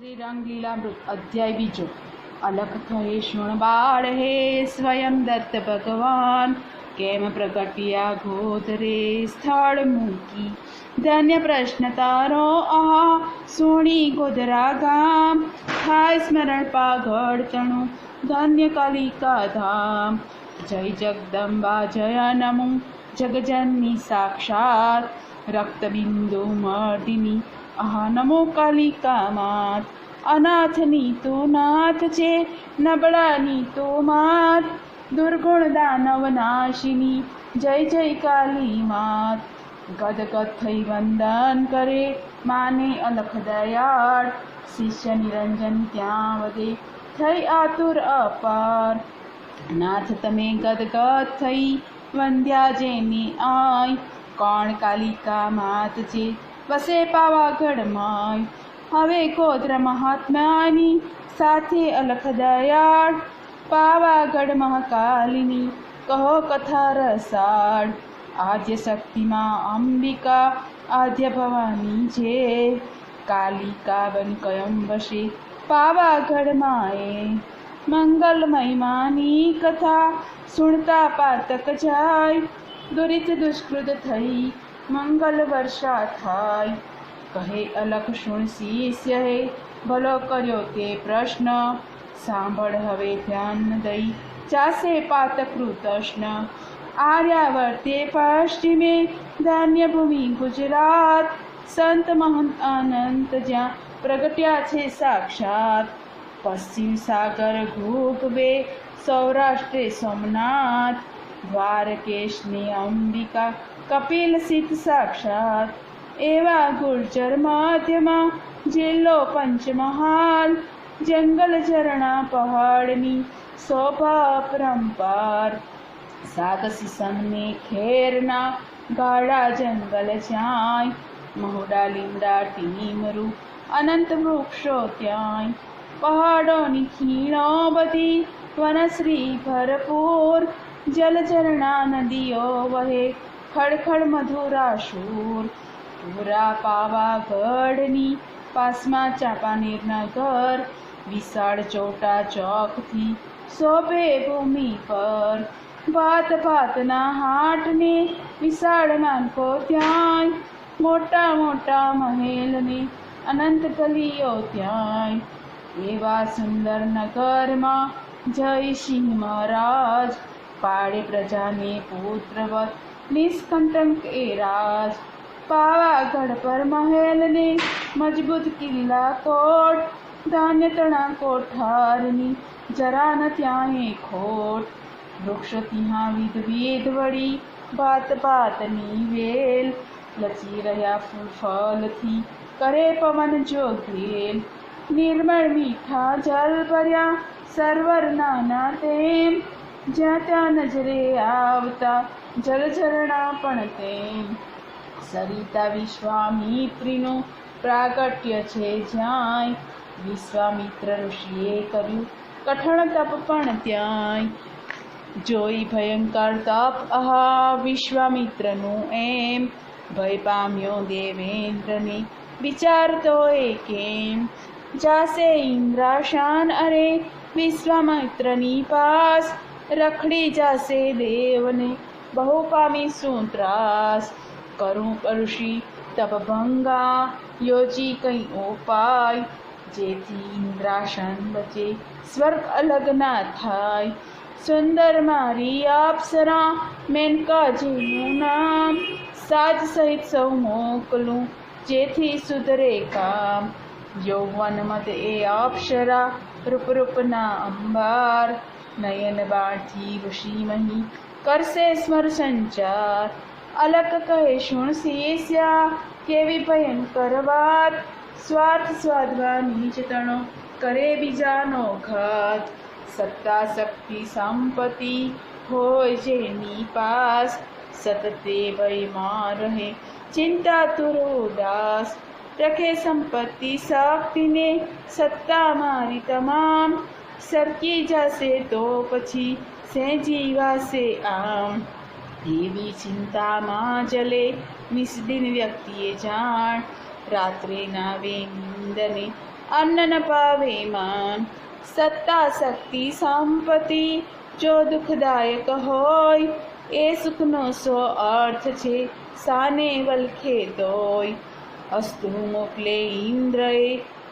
श्री रंगलीलामृत अध्याय बीजो। अलख थये शुण बाळ हे स्वयं दत्त भगवान, केम प्रगट्या गोदरे स्थळ मूकी। धन्य प्रश्न तारो आ सोणी गोदरा गाम, थाय स्मरण पागड़ तणु धन्य कालिका धाम। जय जगदंबा जय नमो जगजननी साक्षात, रक्तबिंदु मर्दिनी आहा नमो कालिका मात। अनाथनी तो नाथ छे, नबळानी तो मात, दुर्गुण दानव नाशिनी जय जय काली मात। गदगद थई वंदन करे माने अलख दयाळ, शिष्य निरंजन त्यां वदे थई आतुर अपार। नाथ तमे गदगद थई वंद्या जेनी आय, कोण कालिका मात जे वसे पावागढ़ माय। हवे गोद्र महात्म्यानी साथे अलख दयाळ, पावागढ़ महाकालिनी कहो कथा रसाळ। आद्य शक्ति माँ अंबिका आद्य भवानी जे, कालिका बन कयम वशे पावागढ़ माए। मंगलमय मानी कथा सुनता पातक जाय, दुरित दुष्कृत थई मंगल वर्षा थाय। कहे अलख शुण शिष्य हे भलो कर्यो ते प्रश्न, सांभळ हवे ध्यान दई जासे पातकृतष्ण। आर्यावर्ते पश्चिमे धान्य भूमि गुजरात, संत महंत अनंत ज्या प्रगट्या छे साक्षात। पश्चिम सागर घूपवे सौराष्ट्रे सोमनाथ, द्वारकेशनी अंबिका कपिल सिद्ध साक्षात। एवा गुर्जर मध्यमा जिल्लो पंचमहाल, जंगल झरणा पहाड़नी शोभा अपरंपार। सागसी संगने खेरना गाढ़ा जंगल जाय, महुडा લીમડા ટીમરૂ अनंत वृक्षो त्याय। पहाड़ोनी खीणो बधी वनश्री भरपूर, जल झरणा नदियो वहे खड़खड़ मधुरा शूर। पूरा पावागढ़नी पासमा चांपानेरना घर, विशाળ ચોટા ચોકથી શોભે ભૂમિ પર। ભાત ભાતના હાટને વિશાળ નાનકો ત્યાંય, મોટા મોટા મહેલને અનંત ગલીઓ ત્યાંય। એવા સુંદર નગરમાં જય સિંહ મહારાજ, પાડે પ્રજાને પુત્રવત निष्कंटक ए राज। पावागढ़ पर महल ने मजबूत किल्ला कोट, धान्य तणा कोठारनी जरा न त्याए खोट। वृक्ष तिहा विध विध वड़ी भात भातनी वेल, लची रह्या फूल फल थी करे पवन जो घेल। निर्मल मीठा जल भर्या सरवर नाना तेम, ज्या त्या नजरे आवता जल झरणा पण तेम। सरिता विश्वामित्रीनु प्रागट्य छे ज्याय, विश्वामित्र ऋषिए कर्यु कठण तप पण त्याय। जोई भयंकर तप आहा विश्वामित्रनु एम, भय पाम्यो देवेंद्रने विचारतो एकेम। जासे इंद्राशान अरे विश्वामित्रनी पास, रखड़ी जासे देवने बहु पामी सूत्रास। करूं ऋषि तप भंगा योजी कई उपाय, जेथी इंद्राशन बचे स्वर्ग अलग ना थाय। सुंदर मारी अप्सरा मेनका जेनु नाम, साज सहित सौ मोकलूं जेथी सुधरे काम। यौवन मत ए अप्सरा रूप रूपना अंबार, नयन बाढ़ी ऋषि मही करसे स्मर संचार। अलक कहे शुण शिष्या केवी भयंकर बात, स्वार्थ स्वादवा नीच तणो करे बीजानो घात। सत्ता शक्ति संपत्ति होय जेनी पास, सतते भय मां रहे चिंता तुर उदास। रखे संपत्ति शक्ति ने सत्ता मारी तमाम, सरकी जासे तो पछी से जीवासे आम। एवी चिंता मां जले निस्दिन व्यक्तिए जाण, रात्रे नावे नींदने અન્ન ન પાવે માન. સત્તા શક્તિ સંપત્તિ જો દુઃખદાયક હોય, એ સુખનો સો અર્થ છે સાને વલખે તોય. અસ્તુ મોકલે ઇન્દ્રએ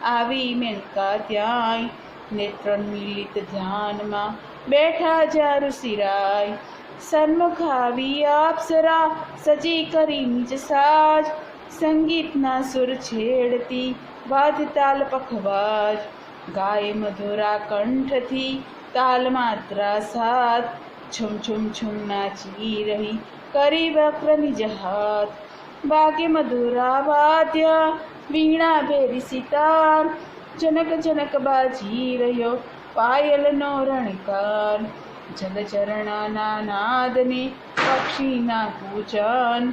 આવી મેનકા ત્યાંય, નેત્ર મિલિત ધ્યાનમાં બેઠા જ્યાં ઋષિરાય. સન્મુખ આવી અપ્સરા સજી કરી નિજ સાજ, સંગીતના સુર છેડતી વાદ્યતાલ પખવાજ. ગાય મધુરા કંઠથી તાલ માત્રા સાત, છુમ છુમ છુમ નાચી રહી કરી વક્ર નિજ હાથ. વાગે મધુરા વાદ્ય વીણા ભેરી સિતાર, જનક જનક બાજી રહ્યો પાયલનો રણકાર. જલચરણાના નાદને પક્ષીના કૂચન,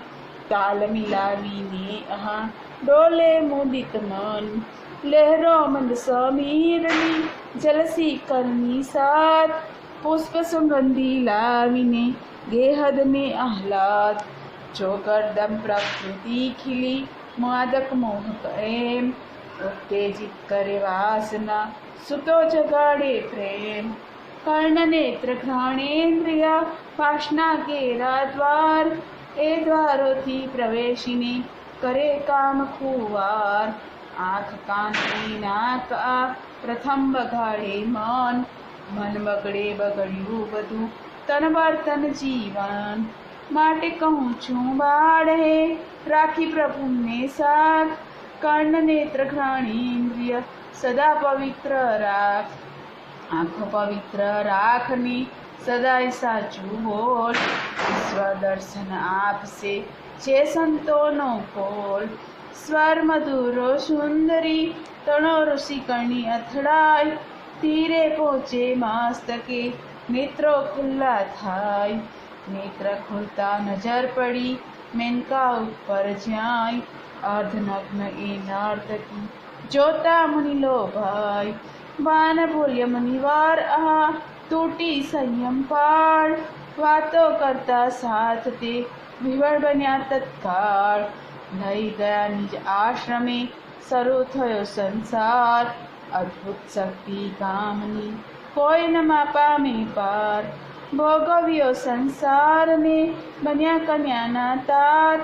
તાલ મિલાવીને અહા ડોલે મુદિત મન. લહેરો મંદ સમીરની જલસી કરની સાથ, પુષ્પ સુગંધી લાવીને ગેહદને આહલાદ. ચોગરદમ પ્રકૃતિ ખીલી માદક મોહક એમ, ઉત્તેજિત કરે વાસના સુતો જગાડે પ્રેમ. કર્ણનેત્ર ઘ્રાણેન્દ્રિય પાસના ઘેરા દ્વાર, એ દ્વારોથી પ્રવેશીને કરે કામ ખુવાર. આંખ કાન નાક આ પ્રથમ બગાડે મન, મન બગડે બગડ્યું બધું તન વર્તન જીવન. માટે કહું છું બાળ હે રાખી પ્રભુને સાથ, કર્ણનેત્ર ઘ્રાણેન્દ્રિય સદા પવિત્ર રાખ. આંખો પવિત્ર રાખની સદાય સાચું બોલ, ઈશ્વર દર્શન આપશે જે સંતોનો કોલ. સ્વર મધુરો સુંદરી તણો ઋષિકણી અથડાય, તીરે પહોંચે મસ્તકે નેત્રો ખુલ્લા થાય. નેત્ર ખુલતા નજર પડી મેનકા ઉપર જ્યાંય, અર્ધનગ્ન એ નર્તકી જોતા મુનિ લોભાય. બાન બોલ્ય મુનિવાર આ તૂટી સંયમ પાળ, વાતો કરતા સાથ તે વિવળ બન્યા તત્કાળ. લઈ ગયા નિજ આશ્રમે શરૂ થયો સંસાર, અદ્ભુત શક્તિ કામની કોઈ ન પામે પાર. ભોગવ્યો સંસારને બન્યા કન્યાના તાત,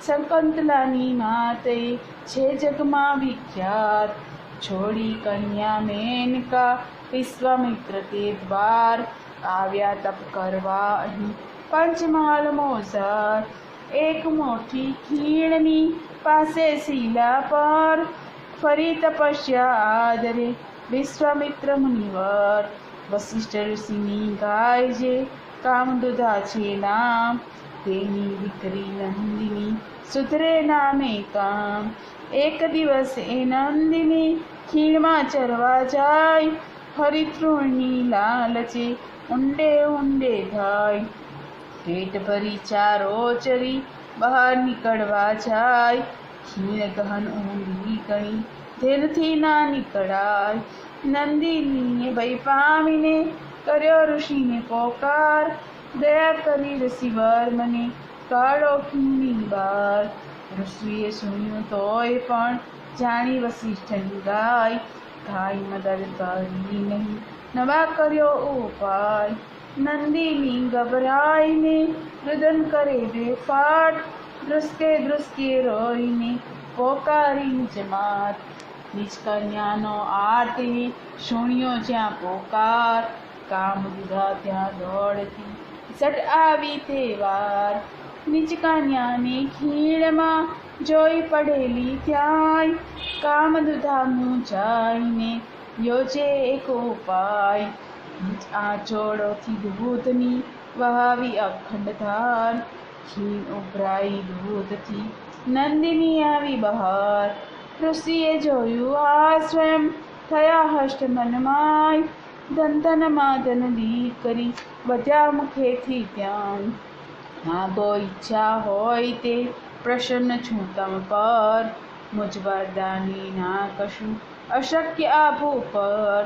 શકુંતલાની માતે છે જગમાં વિખ્યાત. છોડી કન્યા મેનકા વિશ્વામિત્ર તે દ્વાર, આવ્યા તપ કરવા અહીં પંચમહાલ મોસાર. એક મોટી ખીણની પાસે શિલા પર, ફરી તપસ્યા આદરે વિશ્વામિત્ર મુનિવર. વશિષ્ઠ ઋષિની ગાય જે કામદુધા છે નામ, તેની દીકરી નંદિની સુધરે નામે કામ. એક દિવસ એ નંદિની ખીણમાં ચરવા જાય, ફરી તૃણની લાલચે ઊંડે ઊંડે થાય. પેટ ભરી ચારો ચરી બહાર નીકળવા જાય, ખીણ ગહન ઊંડી ગણી ધેરથી ના નીકળાય. નંદિનીએ ભય પામીને કર્યો ઋષિને પોકાર, દયા કરી ઋષિવર મને કાઢો ખીણની બહાર. ઋષિએ સુન્યું તોય પણ જાણી વશિષ્ઠની ગાય, ગાય મદદ કરી નહીં નવા કર્યો ઉપાય. નંદિની ગભરાઈને રુદન કરે બેફાટ, ધ્રુસકે ધ્રુસકે રોઈને પોકારી નિજ માત. નિજ કન્યાનો આરતે સુણ્યો જ્યાં પોકાર, કામ દીધા ત્યાં દોડતી સટ આવી તે વાર. નિજ કન્યાની ખીણમાં જોઈ પડેલી ત્યાંય, કામ દુધા મૂંઝાઈને યોજે એક ઉપાય. નિજ આંચોળોથી દૂધની વહાવી અખંડ ધાર, ખીણ ઉભરાઈ દૂધથી નંદિની આવી બહાર. ઋષિએ જોયું આ સ્વયં થયા હષ્ટ મનમાય, ધન ધન દીકરી બધા મુખેથી ત્યાં. માગો ઈચ્છા હોય તે પ્રસન્ન છું તમ પર, મુજ વરદાની ના કશું અશક્ય આપું પર.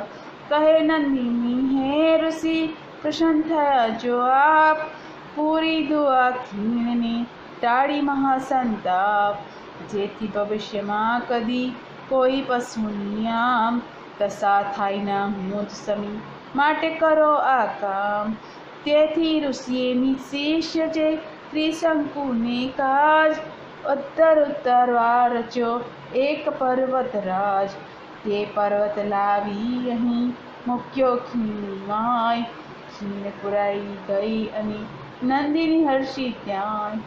કહે નંદિની હે ઋષિ પ્રસન્ન થયા જો આપ, પૂરી દુઆ ખીણને ટાળી મહાસંતાપ. જેથી ભવિષ્યમાં કદી કોઈ પશુની આમ દશા થાય ના હું જ સમી માટે કરો આ કામ. તેથી ઋષિએ નિશેષ જે ત્રિશંકુને કાજ ઉત્તર રચ્યો એક પર્વત રાજ. તે પર્વત લાવી અહીં મૂક્યો ખીણમાં. ખીણ પુરાઈ ગઈ અને નંદિની હર્ષી ત્યાં.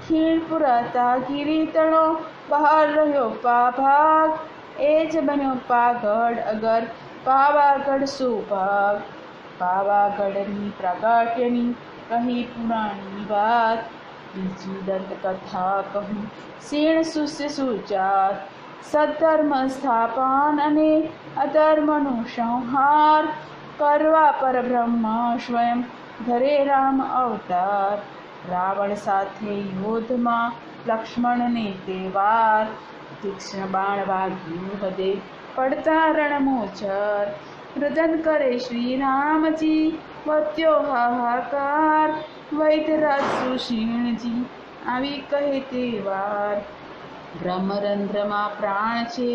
ખીણ પુરાતા ગિરિતણો બહાર રહ્યો પાભાગ. એ જ બન્યો પાગઢ અગર પાવાગઢ સુભાગ. પાવાગઢની પ્રાગટ્યની કહી પુરાણી વાત. બીજી દંતકથા કહું શીણ સુષ્ય સુજાત. સદ્ધર્મ સ્થાપન અને અધર્મનો સંહાર કરવા પરબ્રહ્મા સ્વયં ધરે રામ અવતાર. રાવણ સાથે યુદ્ધમાં લક્ષ્મણને તે વાર. તીક્ષ્ણ બાણ વાગ્યું હદે પડતા રણમોચર. રુદન કરે શ્રી રામજી વધ્યો હાહાકાર. વૈદ્યરાજ સુષીણજી આવી કહે તે વાર. બ્રહ્મરંધ્રમાં પ્રાણ છે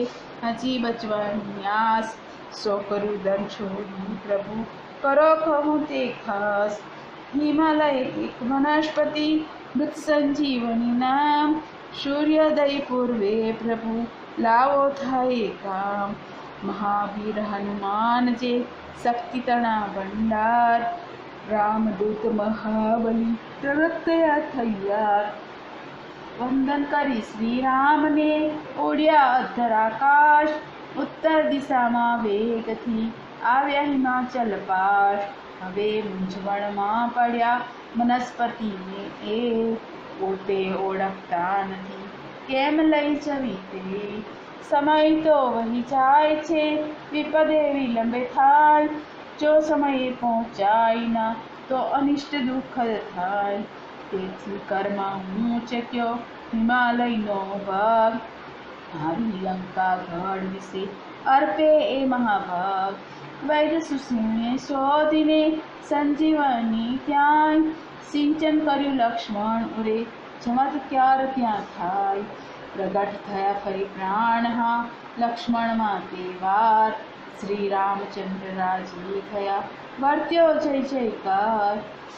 હજી બચવાની આસ. સો કરુદન છોડી પ્રભુ કરો કહું તે ખાસ. હિમાલય એક વનસ્પતિ મૃત સંજીવની નામ. સૂર્યોદય પૂર્વે પ્રભુ લાવો થાય કામ. મહાવીર હનુમાન જે શક્તિ તણા ભંડાર. રામદૂત મહાબલી પ્રગટ થયા તૈયાર. વંદન કરી શ્રી રામને ઓળ્યા અધર આકાશ. ઉત્તર દિશામાં વેગથી આવ્યા હિમાચલ પાશ. હવે મૂંઝવણમાં પડ્યા વનસ્પતિને એ. પોતે ઓળખતા નથી કેમ લઈ જવી તે. સમય તો વહી જાય છે વિપદે વિલંબે થાય. જો સમયે પહોંચાય ના તો અનિષ્ટ દુઃખદ થાય. તેથી કર્મા હું ચક્યો હિમાલયનો ભાગ. આવી લંકા ગઢ વિશે અર્પે એ મહાભાગ. વૈદ્ય સુષીણે શોધીને સંજીવની ક્યાંય. સિંચન કર્યું લક્ષ્મણ ઉરે ચમત્કાર ત્યાં થાય. પ્રગટ થયા ફરી પ્રાણ હા લક્ષ્મણમાં તે વાર. શ્રી રામચંદ્ર રાજી થયા વર્ત્યો જય જયકાર.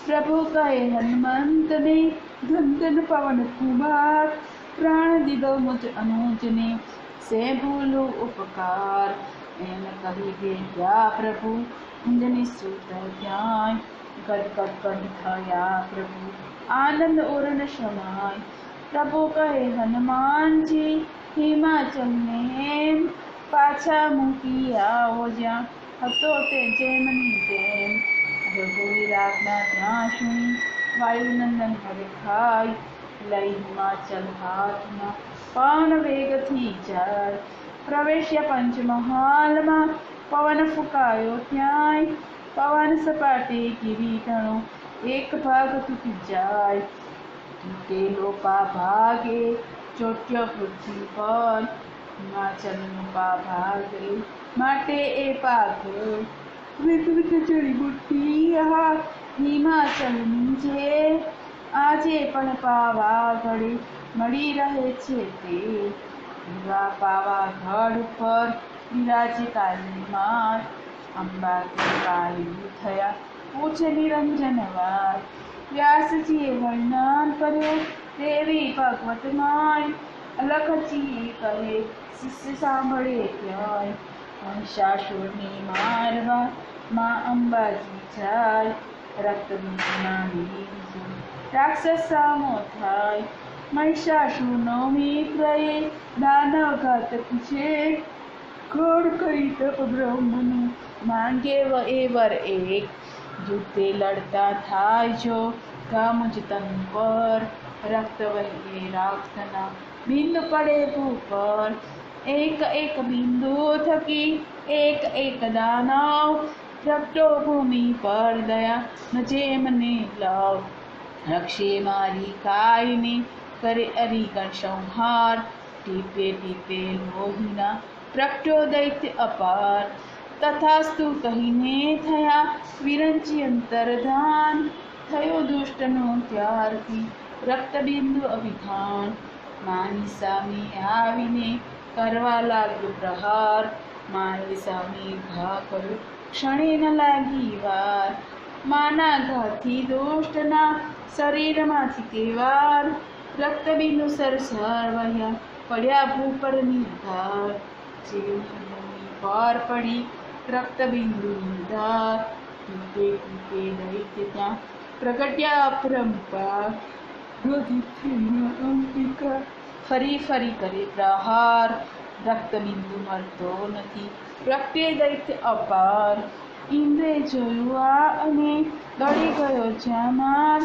પ્રભુ કહે હનુમંતને ધન ધન પવન કુમાર. પ્રાણ દીધો મુજ અનુજને સે ભૂલું ઉપકાર. એમ કહી ગયા પ્રભુ અંજની સૂત ત્યાં. ગદગદ થયા પ્રભુ આનંદ ઓરન સમાય. પ્રભુ કહે હનુમાનજી હિમાચલને એમ. પાછા મૂકી આવો જ્યાં હતો તે જેમની તેમ. રઘુવીર આજ્ઞા ત્યાં સુણી વાયુનંદન હવે ખાય. લઈ હિમાચલ હાથમાં પવન વેગથી જાય. પ્રવેશ્યા પંચમહાલમાં પવન ફૂંકાયો ત્યાંય. પવન સપાટે કિરીટણો એક ભાગ તૂટી જાય. તૂટેલો ભાગે ચોટ્યો પૃથ્વી પર. હિમાચલનો ભાગે માટે એ પાક. વિવિધ જડીબુટ્ટી હિમાચલની છે. આજે પણ પાવાગઢે મળી રહે છે તે. એવા પાવાગઢ ઉપર બિરાજે કાલી માત. અંબા કૃપાળુ થયા પૂછે નિરંજન વાર. વ્યાસજીએ વર્ણન કર્યો દેવી ભગવતમાય. અલખજીએ કહે શિષ્ય સાંભળે ક્યાંય. મહિષાસુરને મારવા માં અંબાજી જાય. રક્તબીજના બીજ રાક્ષસ સામો થાય. મહિષાસુરનો મિત્ર એ દાનવ ઘાતક છે. ઘોડ કરી તપ બ્રહ્મનું માંગે એ વર એક. યુદ્ધે લડતા થાય જો ગામુજ તન પર. રક્ત વહે રાક્ષના બિંદુ પડે ભૂ પર. એક એક બિંદુ થકી એક એક દાનવ. પ્રગટો ભૂમિ પર દયા જેમને લવ. રક્ષે મારી કાયને કરે અરિગણ સંહાર. ટીપે ટીપે લોહીના પ્રગટો દૈત્ય અપાર. તથાસ્તુ કહીને થયા વિરંચી અંતર્ધાન. થયો દુષ્ટનો ત્યારથી રક્તબિંદુ અવિધાન. માની સામે આવીને કરવા લાગ્યો પ્રહાર, માએ સામે ઘા કર્યો ક્ષણે ન લાગી વાર, માના ઘાથી દુષ્ટના શરીરમાંથી તે વાર, રક્તબિંદુ સરસર વહ્યા પડ્યા ભૂપર નિર્ધાર, જેવી પાર પડી રક્તબિંદુની ધાર, કૂપે કૂપે દૈત્ય ત્યાં પ્રગટ્યા અપરંપાર, ક્રોધિતથી અંબિકા ફરી ફરી કરે પ્રહાર, રક્તબિંદુ મરતો નથી પ્રગટે દૈત્ય અપાર, ઇન્દ્રે જોયું આ અને દોડી ગયો જ્યાં માર,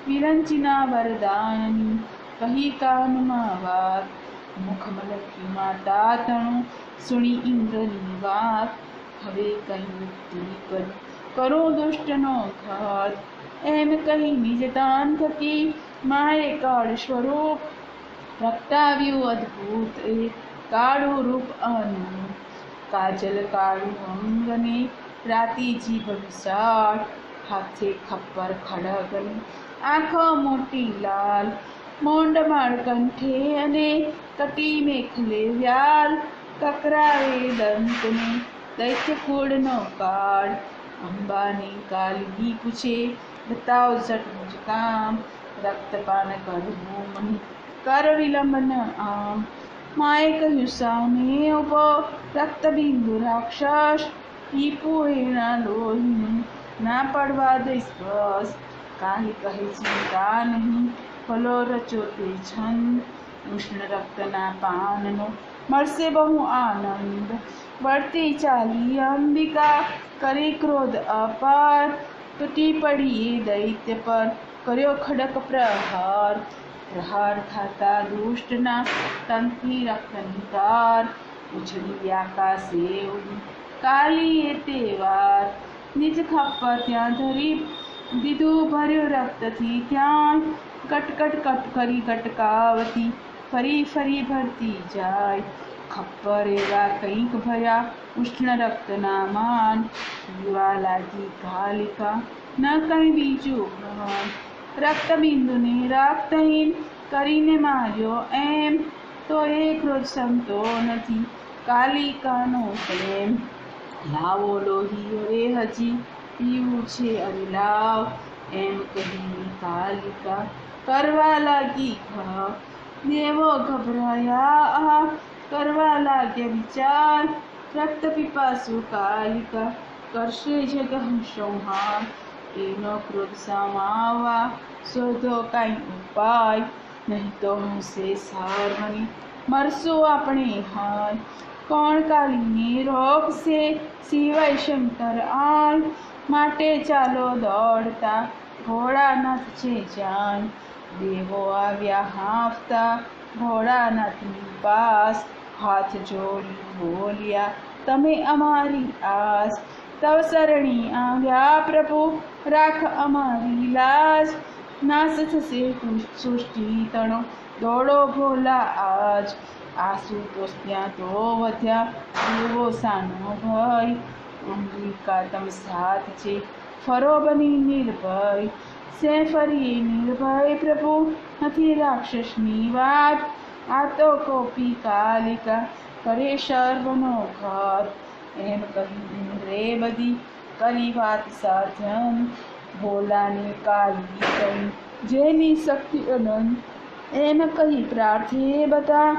વિરંચીના વરદાનની કહી કાનમાં વાત, મુખમાં લખ્યું માતા તણું સુણી ઇન્દ્રની વાત, હવે કહ્યું તુરી કરો દુષ્ટનો ઘાત, એમ કહી નિજ દાન થકી માએ કાળ સ્વરૂપ પ્રગટાવ્યું અદ્ભુત એ કાળું રૂપ અનૂપ, કાજલ કાળું અંગને રાતી જીભ વિશાળ, હાથે ખપ્પર ખડગને આંખો મોટી લાલ, મોંડમાળ કંઠે અને કટી મેખલે વ્યાલ, કકરાવે દંતને દૈત્ય કુળનો કાળ, અંબાને કાલગી પૂછે બતાવ ઝટ મુજ કામ, રક્તપાન કરવું મને કર વિલંબ ન આમ, માએ કહ્યું સામે ઉભો રક્તબિંદુ રાક્ષસ, પીપું એના લોહીનું ના પડવા દે સ્પર્શ, કાલી કહે ચિંતા નહીં ભલો રચો તે છંદ, ઉષ્ણ રક્તના પાનનો મળશે બહુ આનંદ, બળતી ચાલી અંબિકા કરી ક્રોધ અપાર, તૂટી પડી એ દૈત્ય પર કર્યો ખડક પ્રહાર, પ્રહાર થાતા દુષ્ટના તનથી રક્તની ધાર, ઉછળી આકાશે ઉડી કાલીએ તે વાર, નિજ ખપ્પર ત્યાં ધરી દીધું ભર્યું રક્તથી ત્યાં, કટકટ કટ કરી ગટકાવતી ફરી ફરી ભરતી જાય, ખપ્પર એવા કંઈક ભર્યા ઉષ્ણ રક્તના માન, પીવા લાગી કાલિકા ન કંઈ બીજું ભાન, રક્તબિંદુને રક્તહીન કરીને માર્યો એમ, તો એ ક્રોધ સંતો નથી કાલિકાનો પ્રેમ, લાવો લોહી હવે હજી પીવું છે અરે લાવ, એમ કહીને કાલિકા કરવા લાગી ઘા, દેવો ગભરાયા આ કરવા લાગ્યા વિચાર, રક્ત પીપાસુ કાલિકા કરશે જગ સંહાર, એનો ક્રોધ સમાવવા શોધો કાંઈ ઉપાય, નહીં તો હશે સારવણી મરશું આપણે હાય, કોણ કાલીને રોકશે સિવાય શંકર આય, માટે ચાલો દોડતા ભોળાનાથ છે જાન, દેવો આવ્યા હાંફતા ભોળાનાથની પાસ, હાથ જોડી બોલ્યા તમે અમારી આસ, તવ શરણી આવ્યા પ્રભુ રાખ અમારી લાજ, નાશ થશે સૃષ્ટિ તણો દોડો ભોલા આજ, આશુતોષ ત્યાં તો વધ્યા દેવો સાનો ભય, અંબિકા તમ સાથ છે ફરો બની નિર્ભય, સે ફરી નિર્ભય પ્રભુ નથી રાક્ષસની વાત, આ તો કોપી કાલિકા કરે સર્વનો ઘાત, એમ કહી ઇન્દ્રે બધી કરી વાત સાધન, ભોલાને કાલી કહી જેની શક્તિ અનંત, એમ કહી પ્રાર્થે બધા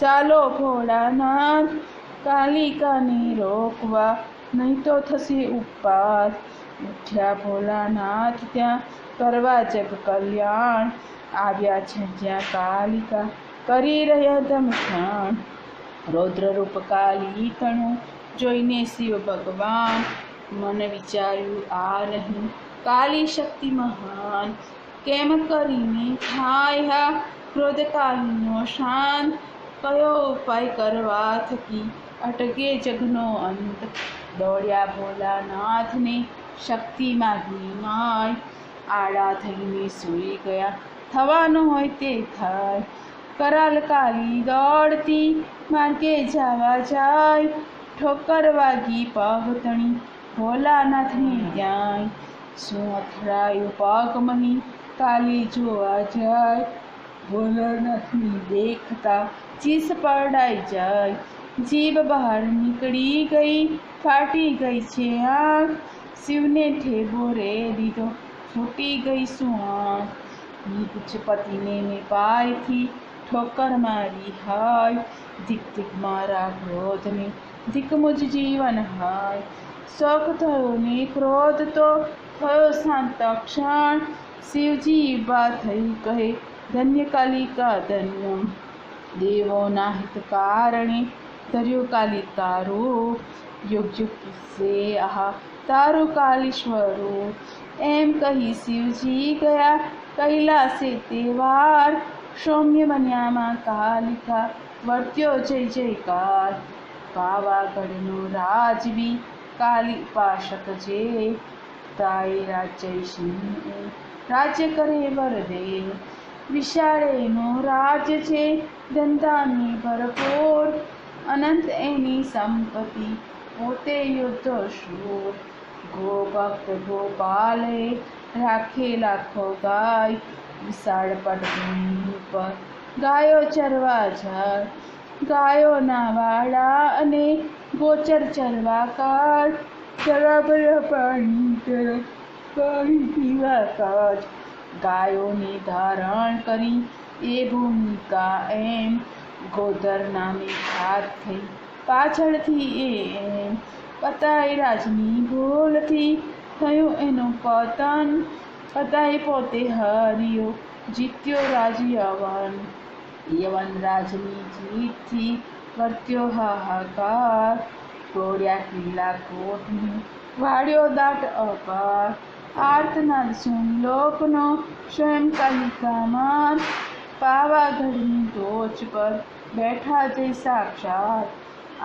ચાલો ભોળાનાથ, કાલિકાને રોકવા નહીં તો થશે ઉપવાસ, ઉઠ્યા ભોલાનાથ ત્યાં કરવા જગ કલ્યાણ, આવ્યા છે જ્યાં કાલિકા કરી રહ્યા ધમખાણ, રૌદ્ર રૂપ કાલી તણું જોઈને શિવ ભગવાન, મન વિચાર્યું આ રહી કાલી શક્તિ મહાન, કેમ કરીને થાય હા ક્રોધ કાલીનો શાંત, કયો ઉપાય કરવા થકી અટકે જગનો અંત, દોડ્યા ભોલાનાથને શક્તિ માગી માય, આડા થઈને સૂઈ ગયા થવાનું હોય તે થાય, કરાલ કાલી દોડતી માર્ગે જવા જાય, ઠોકર વાગી પગતણી ભોલાનાથની ત્યાં, શું અથડાયું પગ મહી કાલી જોવા જાય, ભોલાનાથની દેખતા ચીસ પડાઈ જાય, જીભ બહાર નીકળી ગઈ, ફાટી ગઈ છે આંખ, શિવને ઠેબો રે દીધો, ફૂટી ગઈ શું આંખ. નિકુચ પતિને મેં પાયથી ઠોકર મારી હાય, ધીક ધીક મારા ક્રોધને, ધીક મુજ જીવન હાય. શોક થયો ને ક્રોધ તો થયો શાંત ક્ષણ, શિવજી બા થઈ કહે ધન્ય કાલિકા ધન્ય. દેવોના હિત કારણે ધર્યો કાલિકા રૂપ, યુગ યુગ કિસ્સે આહા તારું કાલી સ્વરૂપ. એમ કહી શિવજી ગયા કૈલાસે તે વાર, સૌમ્ય બન્યામાં કાલિકા વર્ત્યો જય જયકાર. પાવાગઢનો રાજવી કાલી ઉપાસક જે, તાએ રાજ્ય સિંહ રાજ્ય કરે વરદે. વિશાળ એનો રાજ્ય છે ધનધાન્ય ભરપૂર, અનંત એની સંપત્તિ પોતે યુદ્ધ શૂર. ગોભક્ત ગોપાલે રાખે લાખો ગાય, વિશાળ પટભૂમિ પર ગાયો ચરવા જાય. ગાયોના વાડા અને ગોચર ચરવા કાઢ, ચરવા પાણી પીવા કાઢ. ગાયોને ધારણ કરી એ ભૂમિકા એમ, ગોધર નામે ખાત થઈ પાછળથી એમ. પતાય રાજની ભૂલથી થયું એનું પતન, પતાય પોતે હાર્યો જીત્યો રાજ યવન. યવન રાજની જીતથી વર્ત્યો હાહાકાર, તોડ્યા કિલ્લા કોટને વાળ્યો દાટ અપાર. આર્તનાદ સુન લોકનો સ્વયં કાલિકામાં, પાવાગઢની ટોચ પર બેઠા જય સાક્ષાત.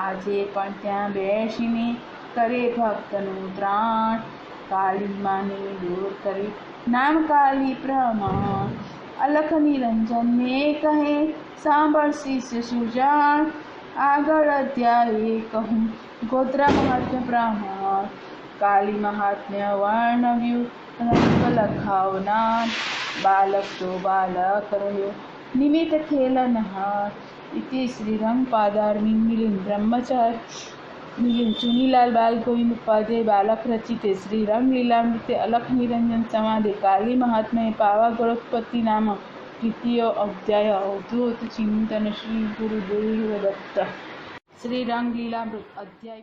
આજે પણ ત્યાં બેસીને કરે ભક્તનું ત્રાણ, કાલી માને દૂર કરી નામ કાલી પ્રમાણ. અલખ નિરંજનને કહે સાંભળ શિષ્ય સુજાણ, આગળ અધ્યાયે કહું ગોત્રા મહાત્મ્ય પ્રમાણ. કાલી મહાત્મ્ય વર્ણવ્યું રંગ લખાવનાર, બાલક તો બાલક રહ્યો નિમિત્ત ખેલનહાર. इति श्रीरंगपादारविंद मिलिंद ब्रह्मचार्य मिलिंद चुनीलाल बाल गोविंद उपाध्याय बालक रचिते श्री रंग लीलामृते अलख निरंजन संवादे काली महात्म्ये पावागढ़ोत्पत्ति नामक द्वितीय अध्याय अवधूत चिंतन श्री गुरुदेव दत्त. श्री रंग लीलामृत अध्याय